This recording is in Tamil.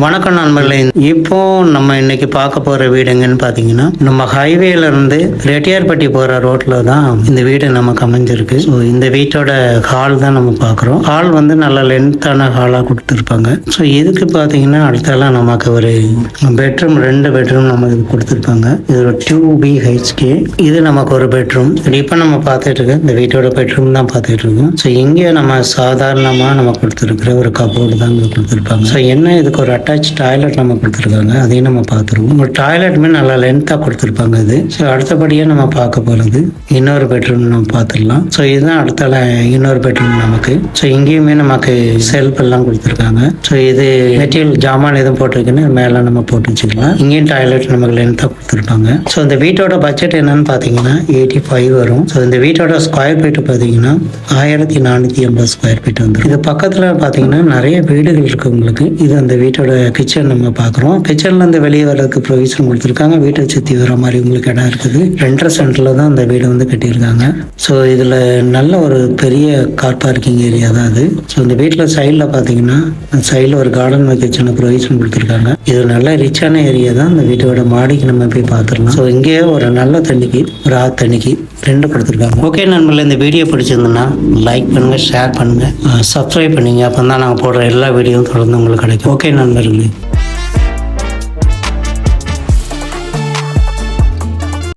வணக்கம் நண்பர்களே. இப்போ நம்ம இன்னைக்கு பார்க்க போற வீடு எங்கன்னு பாத்தீங்கன்னா, நம்ம ஹைவேல இருந்து ரெட்டியார்பட்டி போற ரோட்ல தான் இந்த வீடு நமக்கு அமைஞ்சிருக்கு. ஸோ இந்த வீட்டோட ஹால் தான் நம்ம பார்க்குறோம். ஹால் வந்து நல்ல லென்த்தான ஹாலா கொடுத்துருப்பாங்க. ஸோ இதுக்கு பாத்தீங்கன்னா அடுத்தெல்லாம் நமக்கு ஒரு பெட்ரூம், 2 பெட்ரூம் நமக்கு கொடுத்துருப்பாங்க. இது ஒரு 2 BHK. இது நமக்கு ஒரு பெட்ரூம். இப்போ நம்ம பார்த்துட்டு இருக்க இந்த வீட்டோட பெட்ரூம் தான் பார்த்துட்டு இருக்கோம். ஸோ இங்கே நம்ம சாதாரணமா நம்ம கொடுத்துருக்குற ஒரு கபோர்டு தான் கொடுத்துருப்பாங்க. ஸோ என்ன இதுக்கு ஒரு அட்டாச் டாய்லெட் நம்ம கொடுத்துருக்காங்க. அதையும் நம்ம பார்த்துருவோம். ஒரு டாய்லெட்டுமே நல்லா லென்த்தாக கொடுத்துருப்பாங்க இது. ஸோ அடுத்தபடியாக நம்ம பார்க்க போகிறது இன்னொரு பெட்ரூம் நம்ம பார்த்துடலாம். ஸோ இதுதான் அடுத்தால இன்னொரு பெட்ரூம் நமக்கு. ஸோ இங்கேயுமே நமக்கு செல்ஃப் எல்லாம் கொடுத்துருக்காங்க. ஸோ இது மெட்டீரியல் ஜாமான் எதுவும் போட்டிருக்குன்னு மேலே நம்ம போட்டு வச்சுக்கலாம். இங்கேயும் டாய்லெட் நமக்கு லென்த்தாக கொடுத்துருப்பாங்க. ஸோ இந்த வீட்டோட பட்ஜெட் என்னன்னு பார்த்தீங்கன்னா 85 வரும். ஸோ இந்த வீட்டோட ஸ்கொயர் ஃபீட் பார்த்தீங்கன்னா 1480 ஸ்கொயர் ஃபீட் வந்துடும். இது பக்கத்தில் பார்த்தீங்கன்னா நிறைய வீடுகள் இருக்கு உங்களுக்கு. இது அந்த வீட்டோட கிச்சன் நம்ம பார்க்குறோம். கிச்சன்ல இருந்து வெளியே வர்றதுக்கு ப்ரொவிஷன் கொடுத்துருக்காங்க. வீட்டை சுற்றி வர மாதிரி உங்களுக்கு இடம் இருக்குது. 2.5 சென்ட்ல தான் அந்த வீடு வந்து கட்டியிருக்காங்க. ஸோ இதில் நல்ல ஒரு பெரிய கார் பார்க்கிங் ஏரியா தான் அது. ஸோ இந்த வீட்டில் சைடில் பார்த்தீங்கன்னா சைடில் ஒரு கார்டன் கிச்சனை ப்ரொவிஷன் கொடுத்துருக்காங்க. இது நல்ல ரிச்சான ஏரியா தான். இந்த வீட்டோட மாடிக்கு நம்ம போய் பார்த்துடலாம். ஸோ இங்கேயே ஒரு நல்ல தண்ணிக்கு, ஒரு தண்ணிக்கு 2 கொடுத்துருக்காங்க. ஓகே நண்பர்களே, இந்த வீடியோ பிடிச்சிருந்ததுன்னா லைக் பண்ணுங்க, ஷேர் பண்ணுங்க, சப்ஸ்கிரைப் பண்ணுங்க. அப்போ தான் நாங்கள் போடுற எல்லா வீடியோவும் தொடர்ந்து உங்களுக்கு கிடைக்கும். ஓகே நண்பர்களே.